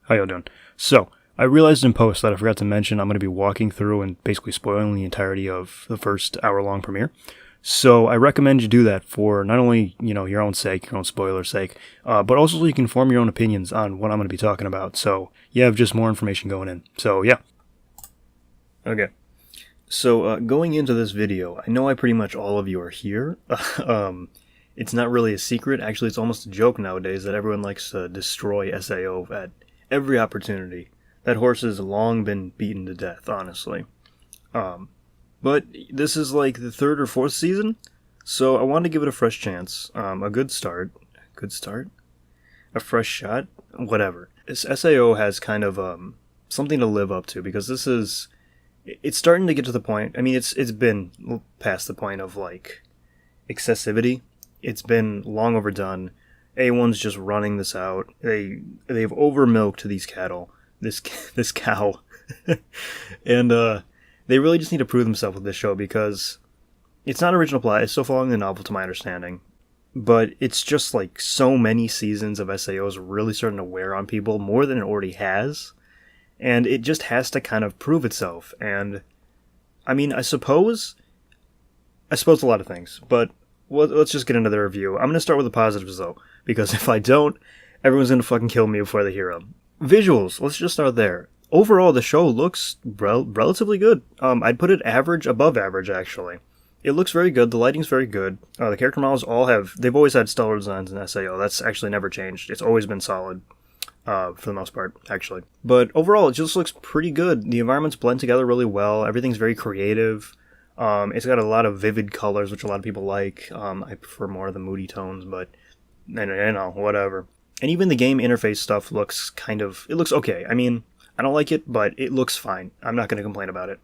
How y'all doing? So, I realized in post that I forgot to mention I'm going to be walking through and basically spoiling the entirety of the first hour-long premiere. So, I recommend you do that for not only, your own sake, your own spoiler sake, but also so you can form your own opinions on what I'm going to be talking about. So, you have just more information going in. So, yeah. Okay. So, going into this video, I know pretty much all of you are here. It's not really a secret. Actually, it's almost a joke nowadays that everyone likes to destroy SAO at every opportunity. That horse has long been beaten to death, honestly. But this is like the third or fourth season, so I wanted to give it a fresh chance. A good start. A fresh shot? Whatever. This SAO has kind of something to live up to, because it's starting to get to the point. I mean, it's been past the point of, like, excessivity. It's been long overdone. A1's just running this out. They've over-milked these cattle. This cow. And they really just need to prove themselves with this show, because it's not original plot. It's still following the novel, to my understanding. But it's just like so many seasons of SAOs really starting to wear on people more than it already has. And it just has to kind of prove itself. And I mean, I suppose a lot of things, but let's just get into the review. I'm going to start with the positives, though, because if I don't, everyone's going to fucking kill me before they hear them. Visuals, let's just start there. Overall, the show looks relatively good. I'd put it average, above average, actually. It looks very good. The lighting's very good. The character models they've always had stellar designs in SAO. That's actually never changed. It's always been solid, for the most part, actually. But overall, it just looks pretty good. The environments blend together really well. Everything's very creative. It's got a lot of vivid colors, which a lot of people like. I prefer more of the moody tones, but, whatever. And even the game interface stuff looks it looks okay. I mean, I don't like it, but it looks fine. I'm not going to complain about it.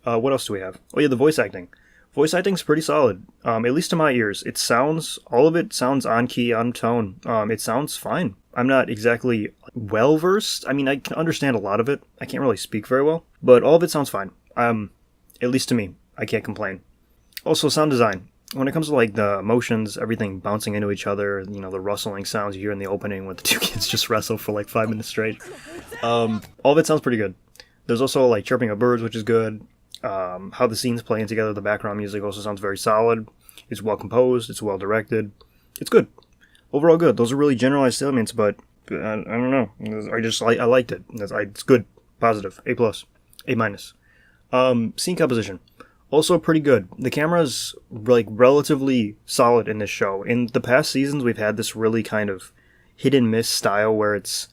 What else do we have? Oh yeah, the voice acting. Voice acting's pretty solid, at least to my ears. All of it sounds on key, on tone. It sounds fine. I'm not exactly well-versed. I mean, I can understand a lot of it. I can't really speak very well, but all of it sounds fine. At least to me. I can't complain. Also, sound design. When it comes to, like, the emotions, everything bouncing into each other, the rustling sounds you hear in the opening when the two kids just wrestle for, like, 5 minutes straight. All of it sounds pretty good. There's also, like, chirping of birds, which is good. How the scenes playing together, the background music also sounds very solid. It's well composed. It's well directed. It's good. Overall good. Those are really generalized elements, but I don't know. I liked it. It's good. Positive. A+. A-. Scene composition. Also pretty good. The camera's, like, relatively solid in this show. In the past seasons, we've had this really kind of hit-and-miss style where it's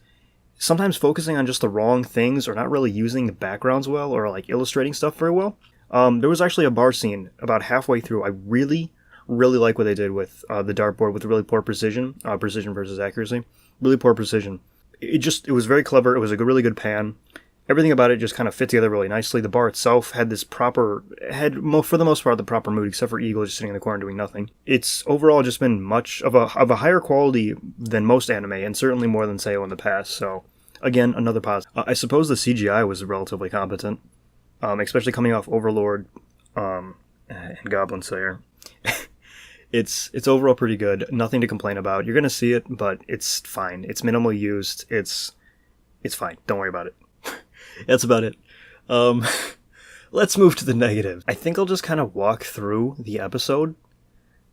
sometimes focusing on just the wrong things or not really using the backgrounds well or, like, illustrating stuff very well. There was actually a bar scene about halfway through. I really, really like what they did with the dartboard with really poor precision. Precision versus accuracy. Really poor precision. It was very clever. It was a really good pan. Everything about it just kind of fit together really nicely. The bar itself had for the most part, the proper mood, except for Eagle just sitting in the corner doing nothing. It's overall just been much of a higher quality than most anime, and certainly more than SAO in the past. So, again, another positive. I suppose the CGI was relatively competent, especially coming off Overlord and Goblin Slayer. It's overall pretty good. Nothing to complain about. You're gonna see it, but it's fine. It's minimally used. It's fine. Don't worry about it. That's about it. Let's move to the negative. I think I'll just kind of walk through the episode,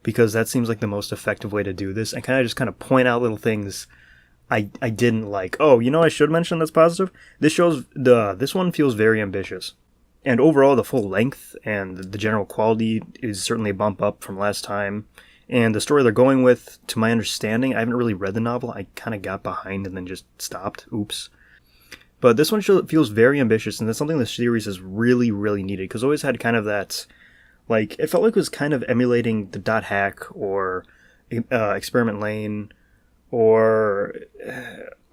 because that seems like the most effective way to do this, and kind of point out little things I didn't like. Oh, I should mention that's positive? This one feels very ambitious. And overall, the full length and the general quality is certainly a bump up from last time. And the story they're going with, to my understanding, I haven't really read the novel. I kind of got behind and then just stopped. Oops. But this one feels very ambitious, and that's something the series has really, really needed, because it always had kind of that, like, it felt like it was kind of emulating the Dot Hack or Experiment Lane or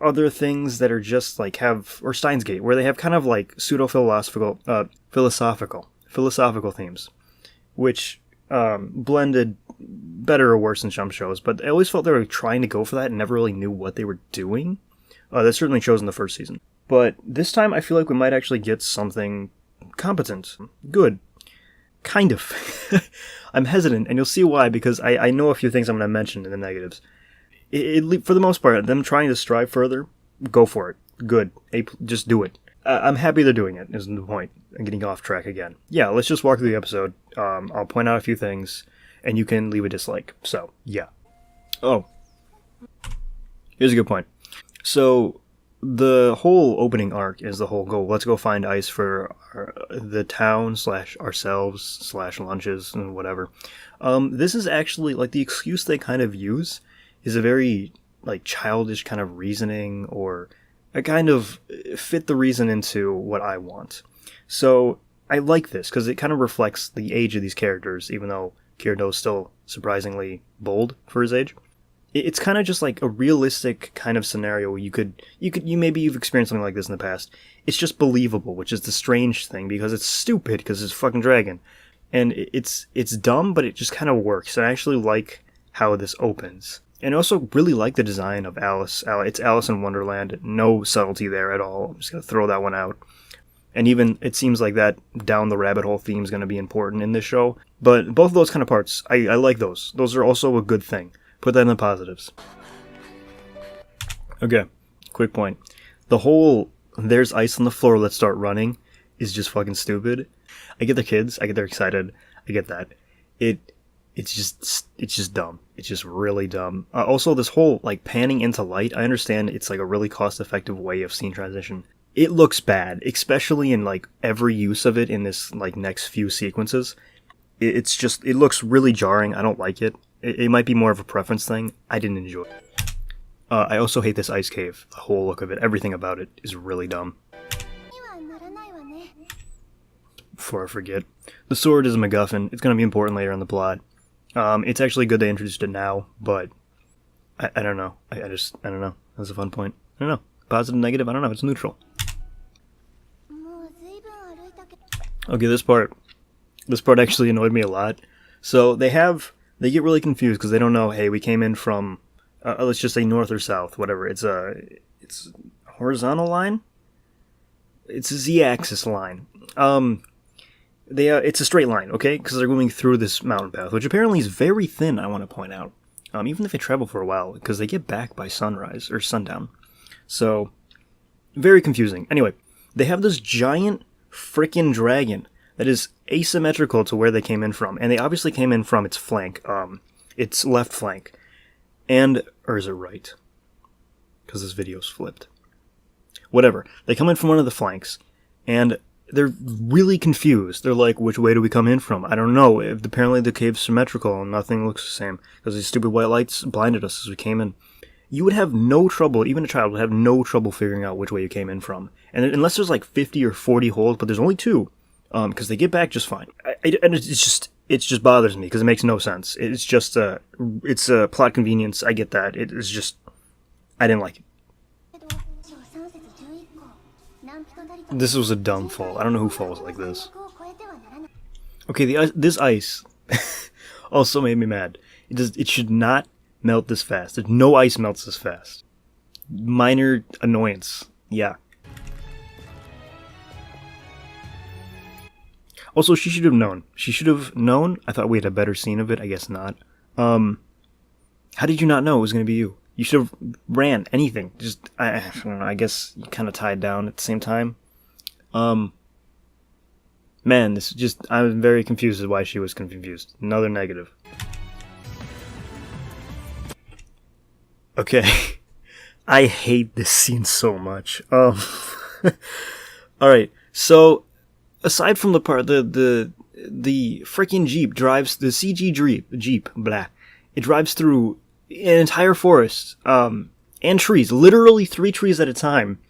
other things that are just like or Steins Gate, where they have kind of like pseudo-philosophical themes, which blended better or worse in some shows, but I always felt they were trying to go for that and never really knew what they were doing. That certainly shows in the first season. But this time, I feel like we might actually get something competent. Good. Kind of. I'm hesitant, and you'll see why, because I know a few things I'm going to mention in the negatives. For the most part, them trying to strive further, go for it. good. Just do it. I'm happy they're doing it, is the point. I'm getting off track again. Yeah, let's just walk through the episode. I'll point out a few things, and you can leave a dislike. So, yeah. Oh. Here's a good point. So, the whole opening arc is the whole goal. Let's go find ice for the town / ourselves / lunches and whatever. This is actually, like, the excuse they kind of use is a very, like, childish kind of reasoning, or I kind of fit the reason into what I want. So I like this because it kind of reflects the age of these characters, even though Kirito's still surprisingly bold for his age. It's kind of just like a realistic kind of scenario where you maybe you've experienced something like this in the past. It's just believable, which is the strange thing, because it's stupid because it's a fucking dragon. And it's dumb, but it just kind of works. I actually like how this opens. And I also really like the design of Alice. It's Alice in Wonderland. No subtlety there at all. I'm just going to throw that one out. And even, it seems like that down the rabbit hole theme is going to be important in this show. But both of those kind of parts, I like those. Those are also a good thing. Put that in the positives. Okay, quick point. The whole, there's ice on the floor, let's start running, is just fucking stupid. I get the kids, I get they're excited, I get that. It's just dumb. It's just really dumb. Also, this whole, like, panning into light, I understand it's, like, a really cost-effective way of scene transition. It looks bad, especially in, like, every use of it in this, like, next few sequences. It looks really jarring. I don't like it. It might be more of a preference thing. I didn't enjoy it. I also hate this ice cave. The whole look of it, everything about it is really dumb. Before I forget, the sword is a MacGuffin. It's going to be important later in the plot. It's actually good they introduced it now, but I don't know. I don't know. That's a fun point. I don't know. Positive, negative, I don't know. It's neutral. Okay, this part actually annoyed me a lot. So they get really confused because they don't know, hey, we came in from, let's just say north or south, whatever. It's a horizontal line? It's a z-axis line. It's a straight line, okay? Because they're going through this mountain path, which apparently is very thin, I want to point out. Even if they travel for a while, because they get back by sunrise, or sundown. So, very confusing. Anyway, they have this giant frickin' dragon that is asymmetrical to where they came in from. And they obviously came in from its flank, its left flank. Or is it right? Because this video's flipped. Whatever. They come in from one of the flanks, and they're really confused. They're like, which way do we come in from? I don't know. Apparently the cave's symmetrical and nothing looks the same, because these stupid white lights blinded us as we came in. You would have no trouble, even a child would have no trouble figuring out which way you came in from. And unless there's like 50 or 40 holes, but there's only 2, because they get back just fine. And it just bothers me, because it makes no sense. It's just it's a plot convenience, I get that. It's just, I didn't like it. This was a dumb fall. I don't know who falls like this. Okay, this ice also made me mad. It should not melt this fast. There's no ice melts this fast. Minor annoyance. Yeah. Also, she should have known. She should have known. I thought we had a better scene of it. I guess not. How did you not know it was going to be you? You should have ran. Anything. Just, I don't know. I guess you kind of tied down at the same time. Man, this is just, I'm very confused as why she was confused. Another negative. Okay. I hate this scene so much. Alright, so, aside from the part, the freaking Jeep drives, the CG Jeep, blah. It drives through an entire forest, and trees, literally 3 trees at a time,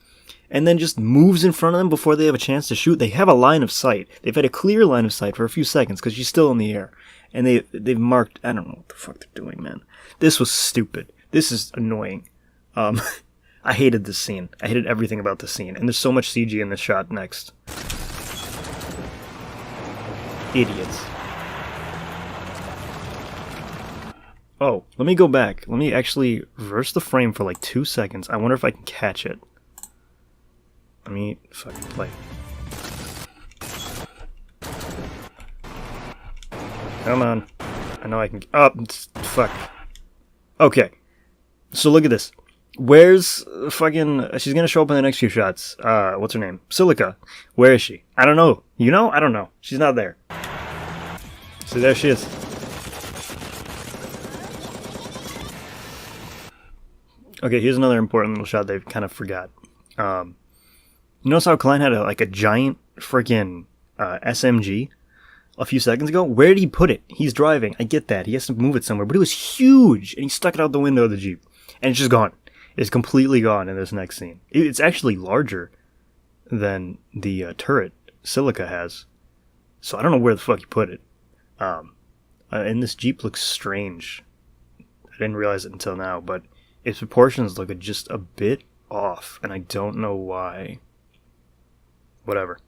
and then just moves in front of them before they have a chance to shoot. They have a line of sight. They've had a clear line of sight for a few seconds, because she's still in the air. And they've marked, I don't know what the fuck they're doing, man. This was stupid. This is annoying. I hated this scene. I hated everything about this scene. And there's so much CG in this shot next. Idiots. Oh, let me go back. Let me actually reverse the frame for like 2 seconds. I wonder if I can catch it. Let me fucking play. Come on. I know I can... Oh, fuck. Okay. So look at this. Where's fucking... She's gonna show up in the next few shots. What's her name? Silica. Where is she? I don't know. You know? I don't know. She's not there. So there she is. Okay, here's another important little shot they kind of forgot. Notice how Klein had a giant freaking SMG a few seconds ago? Where did he put it? He's driving. I get that. He has to move it somewhere. But it was huge! And he stuck it out the window of the Jeep. And it's just gone. It's completely gone in this next scene. It's actually larger than the turret Silica has. So I don't know where the fuck he put it. And this Jeep looks strange. I didn't realize it until now, but its proportions look just a bit off, and I don't know why. Whatever.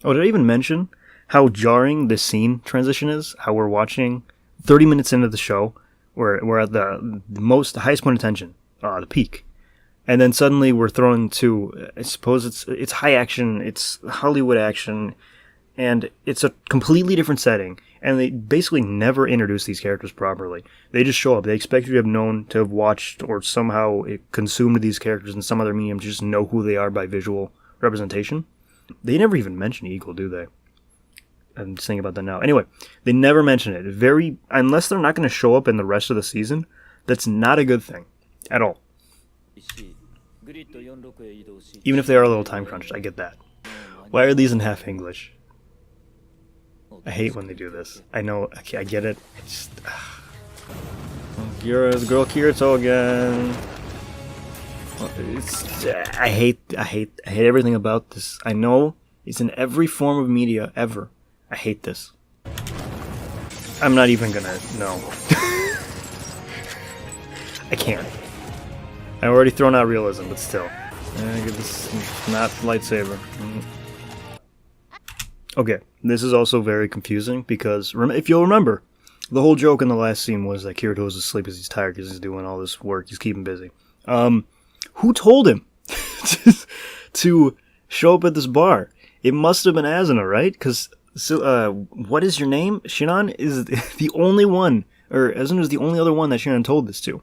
Oh, did I even mention how jarring this scene transition is? How we're watching 30 minutes into the show, we're at the highest point of tension, the peak. And then suddenly we're thrown to, I suppose it's high action, it's Hollywood action, and it's a completely different setting. And they basically never introduce these characters properly. They just show up. They expect you to have known, to have watched, or somehow consumed these characters in some other medium to just know who they are by visual representation. They never even mention Eagle, do they? I'm just thinking about that now. Anyway, they never mention it. Unless they're not going to show up in the rest of the season, that's not a good thing. At all. Even if they are a little time crunched, I get that. Why are these in half English? I hate when they do this. I know, okay, I get it. It's just... the girl Kirito again. I hate everything about this. I know it's in every form of media ever. I hate this. I'm not even gonna... No. I can't. I've already thrown out realism, but still. Give this not lightsaber. Okay, this is also very confusing because if you'll remember, the whole joke in the last scene was that Kirito was asleep because he's tired because he's doing all this work. He's keeping busy. Who told him to show up at this bar? It must have been Asuna, right? Because what is your name? Shinan is the only one, or Asuna is the only other one that Shinan told this to,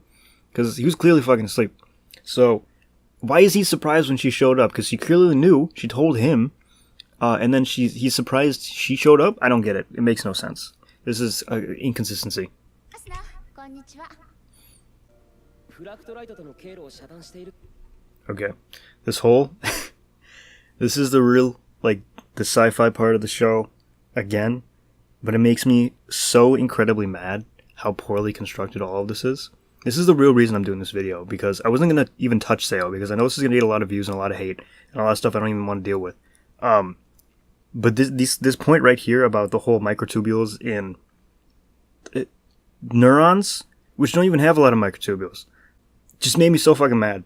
because he was clearly fucking asleep. So why is he surprised when she showed up? Because she clearly knew. She told him. And then he's surprised she showed up? I don't get it. It makes no sense. This is inconsistency. Okay. This whole... this is the real, the sci-fi part of the show, again. But it makes me so incredibly mad how poorly constructed all of this is. This is the real reason I'm doing this video, because I wasn't going to even touch SAO, because I know this is going to get a lot of views and a lot of hate, and a lot of stuff I don't even want to deal with. But this point right here about the whole microtubules in neurons, which don't even have a lot of microtubules, just made me so fucking mad.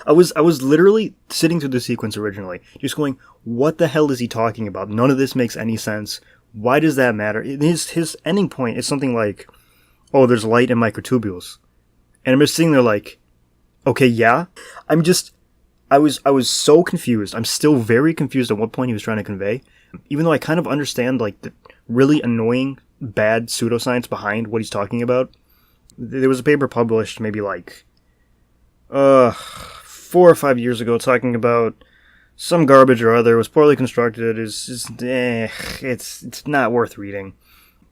I was literally sitting through the sequence originally, just going, what the hell is he talking about? None of this makes any sense. Why does that matter? His ending point is something like, oh, there's light in microtubules. And I'm just sitting there like, okay, yeah? I was so confused. I'm still very confused at what point he was trying to convey. Even though I kind of understand, the really annoying, bad pseudoscience behind what he's talking about. There was a paper published maybe 4 or 5 years ago talking about some garbage or other. It was poorly constructed. It's not worth reading.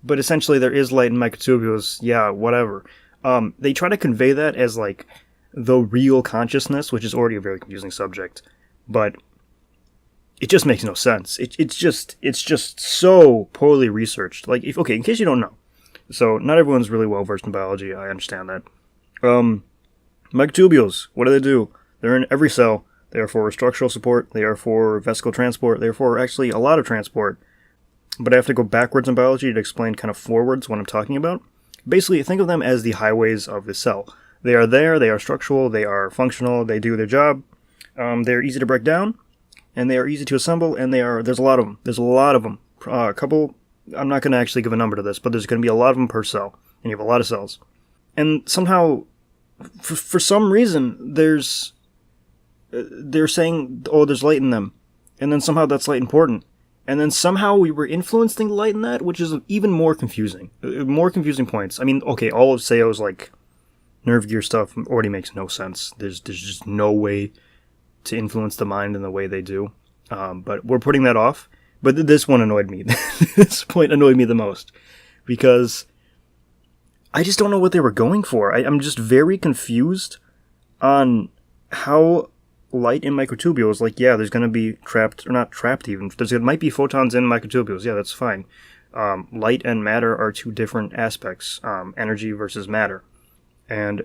But essentially there is light in microtubules. Yeah, whatever. They try to convey that as the real consciousness, which is already a very confusing subject, but it just makes no sense. It's just so poorly researched. In case you don't know, so not everyone's really well versed in biology. I understand that. Microtubules, what do? They're in every cell. They are for structural support. They are for vesicle transport. They are for actually a lot of transport. But I have to go backwards in biology to explain kind of forwards what I'm talking about. Basically, think of them as the highways of the cell. They are there, they are structural, they are functional, they do their job, they're easy to break down, and they are easy to assemble, and there's a lot of them. There's a lot of them. A couple, I'm not going to actually give a number to this, but there's going to be a lot of them per cell, and you have a lot of cells. And somehow, for some reason, they're saying, oh, there's light in them, and then somehow that's light important. And then somehow we were influencing the light in that, which is even more confusing. More confusing points. I mean, okay, all of SAO's nerve gear stuff already makes no sense. There's just no way to influence the mind in the way they do. But we're putting that off. But this one annoyed me. This point annoyed me the most. Because I just don't know what they were going for. I'm just very confused on how light in microtubules, like, yeah, there's going to be trapped, or not trapped even, there might be photons in microtubules, yeah, that's fine. Light and matter are two different aspects, energy versus matter. And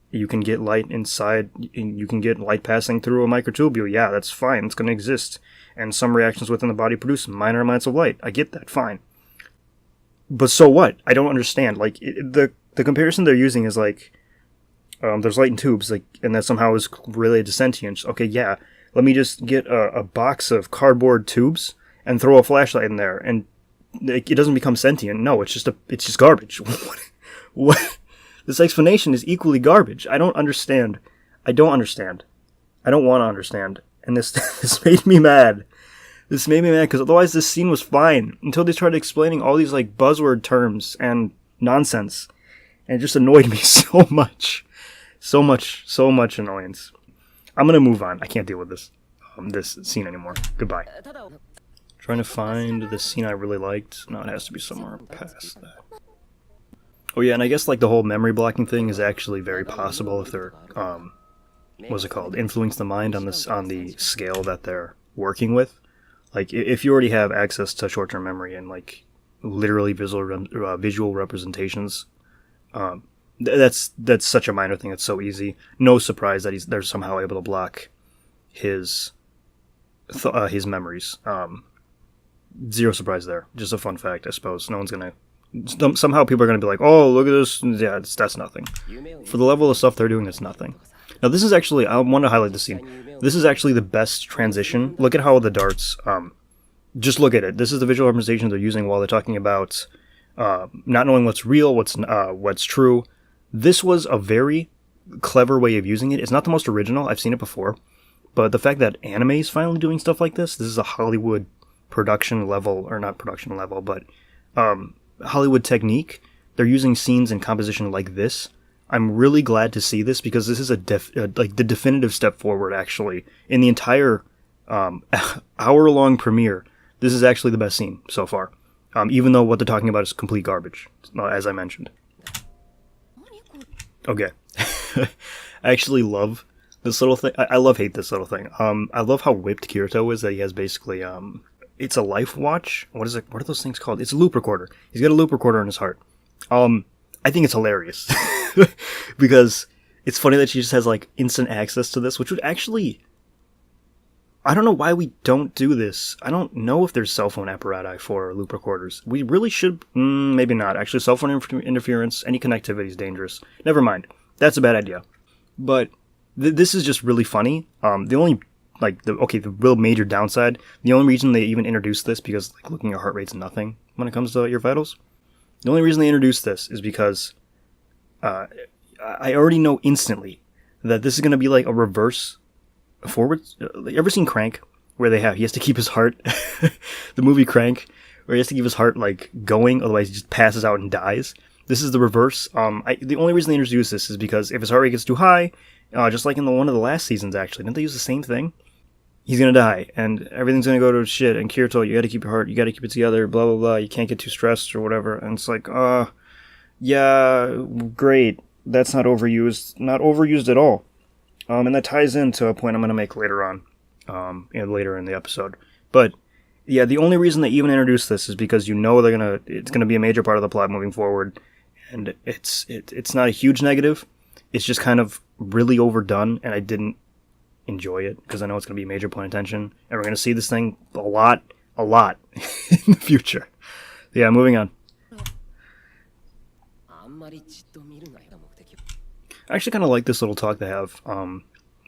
you can get light inside, you can get light passing through a microtubule, yeah, that's fine, it's going to exist. And some reactions within the body produce minor amounts of light, I get that, fine. But so what? I don't understand. Like, the comparison they're using is like, there's light in tubes, like, and that somehow is related to sentience. Okay, yeah, let me just get a box of cardboard tubes and throw a flashlight in there, and it doesn't become sentient. No, it's just garbage. What? This explanation is equally garbage. I don't understand. I don't understand. I don't want to understand. And this made me mad. This made me mad because otherwise this scene was fine until they started explaining all these like buzzword terms and nonsense, and it just annoyed me so much. So much annoyance. I'm gonna move on. I can't deal with this scene anymore. Goodbye. Trying to find the scene I really liked. No, it has to be somewhere past that. Oh yeah, and I guess like the whole memory blocking thing is actually very possible if they're what's it called? Influence the mind on the scale that they're working with. Like if you already have access to short-term memory and like literally visual representations, that's such a minor thing. It's so easy. No surprise that they're somehow able to block his memories. Zero surprise there. Just a fun fact, I suppose. No one's gonna. Somehow people are gonna be like, "Oh, look at this." Yeah, that's nothing. For the level of stuff they're doing, it's nothing. Now, this is actually. I want to highlight this scene. This is actually the best transition. Look at how the darts. Just look at it. This is the visual representation they're using while they're talking about not knowing what's real, what's true. This was a very clever way of using it. It's not the most original. I've seen it before. But the fact that anime is finally doing stuff like this is a Hollywood production level, or not production level, but Hollywood technique. They're using scenes and composition like this. I'm really glad to see this because this is like the definitive step forward, actually. In the entire hour-long premiere, this is actually the best scene so far. Even though what they're talking about is complete garbage, as I mentioned. Okay. I actually love this little thing. I hate this little thing. I love how whipped Kirito is, that he has basically, it's a life watch. What is it? What are those things called? It's a loop recorder. He's got a loop recorder in his heart. I think it's hilarious. Because it's funny that she just has, like, instant access to this, which would actually... I don't know why we don't do this. I don't know if there's cell phone apparatus for loop recorders. We really should... maybe not. Actually, cell phone interference, any connectivity is dangerous. Never mind. That's a bad idea. But this is just really funny. The only... the real major downside, the only reason they even introduced this, because like looking at heart rate's nothing when it comes to your vitals. The only reason they introduced this is because I already know instantly that this is going to be like a reverse forward. You ever seen Crank, where he has to keep his heart, the movie Crank, where he has to keep his heart like going, otherwise he just passes out and dies. This is the reverse. The only reason they introduced this is because if his heart rate gets too high, just like in one of the last seasons, actually, didn't they use the same thing? He's gonna die, and everything's gonna go to shit, and Kirito, you gotta keep your heart, you gotta keep it together, blah, blah, blah, you can't get too stressed, or whatever, and it's like, yeah, great, that's not overused at all, and that ties into a point I'm gonna make later on, later in the episode, but, yeah, the only reason they even introduced this is because you know it's gonna be a major part of the plot moving forward, and it's not a huge negative, it's just kind of really overdone, and I didn't enjoy it, because I know it's going to be a major point of tension, and we're going to see this thing a lot in the future. Yeah, moving on. I actually kind of like this little talk they have.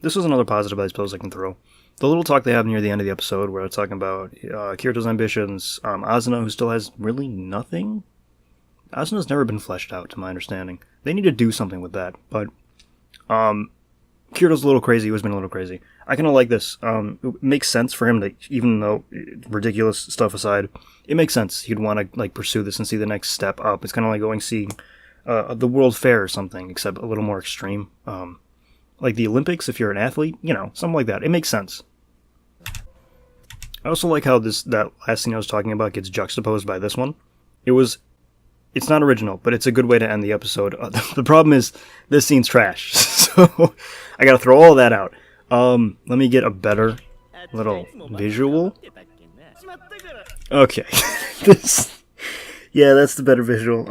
This was another positive I suppose I can throw. The little talk they have near the end of the episode, where it's talking about Kirito's ambitions, Asuna, who still has really nothing. Asuna's never been fleshed out, to my understanding. They need to do something with that, but Kirito's a little crazy, who's been a little crazy. I kind of like this. It makes sense for him to, even though ridiculous stuff aside, it makes sense. He'd want to like pursue this and see the next step up. It's kind of like going see the World Fair or something, except a little more extreme. Like the Olympics, if you're an athlete, you know, something like that. It makes sense. I also like how that last scene I was talking about gets juxtaposed by this one. It's not original, but it's a good way to end the episode. The problem is, this scene's trash, so I gotta throw all that out. Let me get a better little visual. Okay. Yeah, that's the better visual.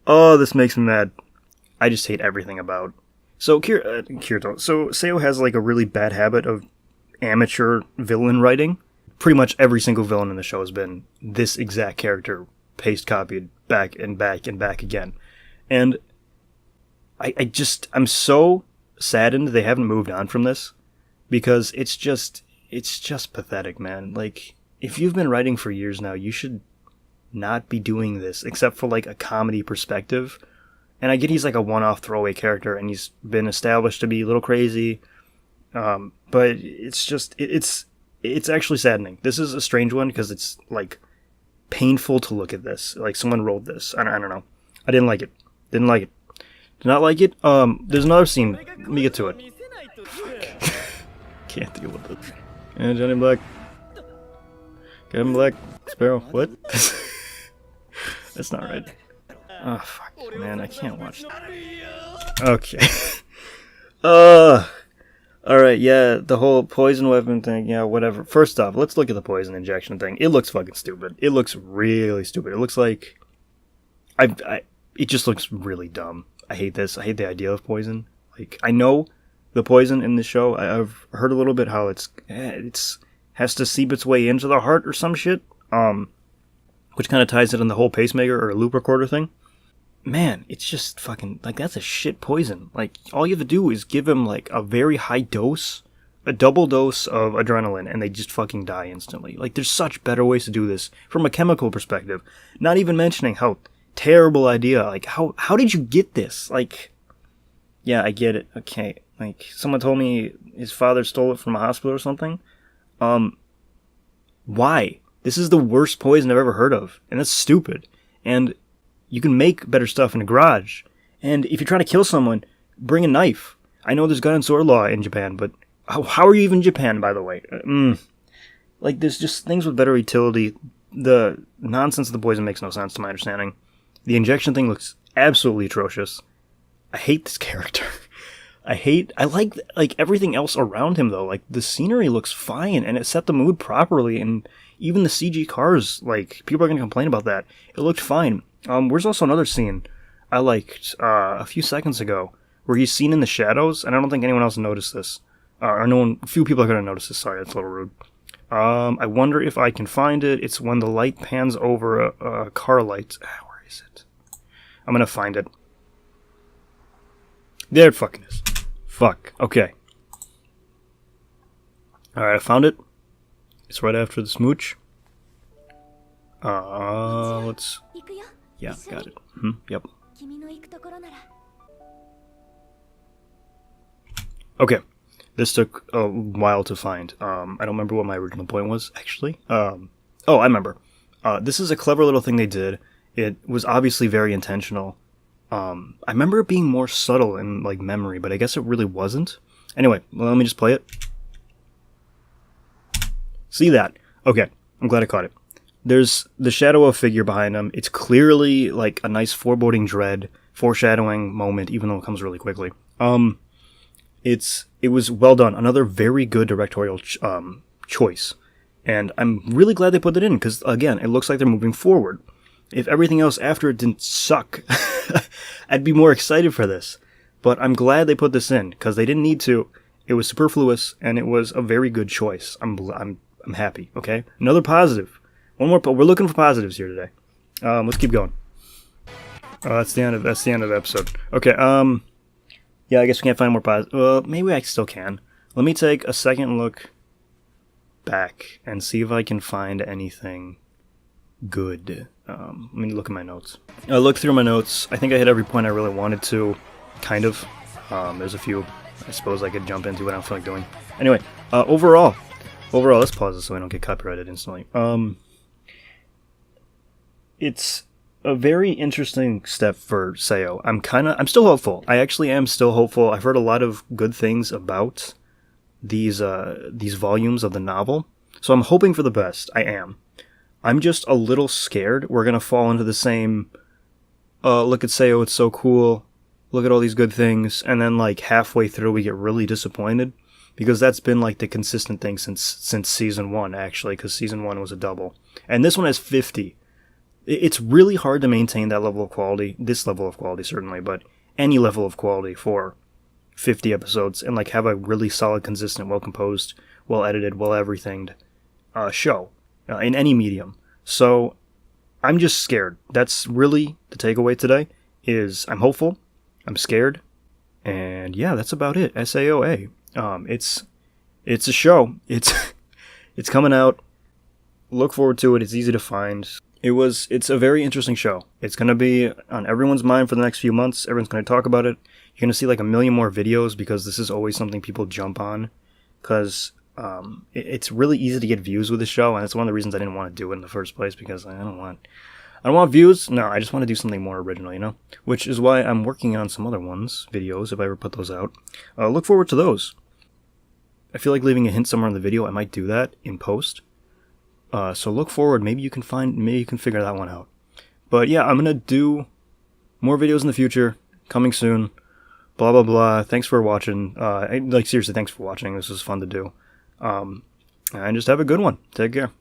Oh, this makes me mad. I just hate everything about. So, Kirito. So, SAO has like a really bad habit of amateur villain writing. Pretty much every single villain in the show has been this exact character, paste copied back and back and back again. And I'm so saddened they haven't moved on from this, because it's just pathetic, man. Like, if you've been writing for years now, you should not be doing this, except for like a comedy perspective. And I get he's like a one-off throwaway character, and he's been established to be a little crazy, but it's just it's actually saddening. This is a strange one because it's like painful to look at this. Like, someone wrote this. I don't know. I didn't like it. Did not like it. There's another scene. Let me get to it. Can't deal with it. And Johnny Black. Kevin Black. Sparrow. What? That's not right. Oh, fuck. Man, I can't watch that. Okay. Alright, yeah, the whole poison weapon thing, yeah, whatever. First off, let's look at the poison injection thing. It looks fucking stupid. It looks really stupid. It looks like... it just looks really dumb. I hate this. I hate the idea of poison. Like, I know the poison in the show. I've heard a little bit how it's has to seep its way into the heart or some shit. Which kind of ties it in the whole pacemaker or loop recorder thing. Man, it's just fucking, like, that's a shit poison. Like, all you have to do is give him, like, a very high dose, a double dose of adrenaline, and they just fucking die instantly. Like, there's such better ways to do this from a chemical perspective. Not even mentioning how terrible idea. Like, how did you get this? Like, yeah, I get it. Okay. Like, someone told me his father stole it from a hospital or something. Why? This is the worst poison I've ever heard of, and that's stupid. And you can make better stuff in a garage. And if you're trying to kill someone, bring a knife. I know there's gun and sword law in Japan, but how are you even in Japan, by the way? Like, there's just things with better utility. The nonsense of the poison makes no sense to my understanding. The injection thing looks absolutely atrocious. I hate this character. I like everything else around him, though. Like, the scenery looks fine, and it set the mood properly, and even the CG cars, like, people are going to complain about that. It looked fine. There's also another scene I liked a few seconds ago where he's seen in the shadows, and I don't think anyone else noticed this. Few people are going to notice this. Sorry, that's a little rude. I wonder if I can find it. It's when the light pans over a car light. Where is it? I'm going to find it. There it fucking is. Fuck. Okay. Alright, I found it. It's right after the smooch. Let's... Yeah, got it. Yep. Okay. This took a while to find. I don't remember what my original point was, actually. Oh, I remember. This is a clever little thing they did. It was obviously very intentional. I remember it being more subtle in, like, memory, but I guess it really wasn't. Anyway, well, let me just play it. See that? Okay, I'm glad I caught it. There's the shadow of a figure behind him. It's clearly, like, a nice foreboding dread, foreshadowing moment, even though it comes really quickly. It was well done. Another very good directorial choice. And I'm really glad they put that in, because, again, it looks like they're moving forward. If everything else after it didn't suck, I'd be more excited for this. But I'm glad they put this in, because they didn't need to. It was superfluous, and it was a very good choice. I'm happy, okay? Another positive. One more, we're looking for positives here today. Let's keep going. That's the end of the episode. Okay, yeah, I guess we can't find more positives. Well, maybe I still can. Let me take a second look back and see if I can find anything good. Let me look at my notes. I looked through my notes. I think I hit every point I really wanted to, kind of. There's a few I suppose I could jump into what I don't feel like doing. Anyway, overall, let's pause this so I don't get copyrighted instantly. It's a very interesting step for SAO. I'm still hopeful. I actually am still hopeful. I've heard a lot of good things about these volumes of the novel, so I'm hoping for the best. I am. I'm just a little scared we're gonna fall into the same. Look at SAO, it's so cool. Look at all these good things, and then like halfway through we get really disappointed, because that's been like the consistent thing since season 1 actually, because season 1 was a double, and this one has 50. It's really hard to maintain that level of quality, this level of quality certainly, but any level of quality for 50 episodes, and like have a really solid, consistent, well composed, well edited, well everythinged show in any medium. So I'm just scared. That's really the takeaway today. Is I'm hopeful, I'm scared, and yeah, that's about it. SAOA. It's a show. It's coming out. Look forward to it. It's easy to find. It's a very interesting show. It's going to be on everyone's mind for the next few months. Everyone's going to talk about it. You're going to see like a million more videos, because this is always something people jump on, because it's really easy to get views with the show, and that's one of the reasons I didn't want to do it in the first place, because I don't want views. No, I just want to do something more original, which is why I'm working on some other videos, if I ever put those out. Look forward to those. I feel like leaving a hint somewhere in the video. I might do that in post. So look forward. Maybe you can figure that one out. But yeah, I'm gonna do more videos in the future, coming soon. Blah blah blah. Thanks for watching. Seriously, thanks for watching. This was fun to do. And just have a good one. Take care.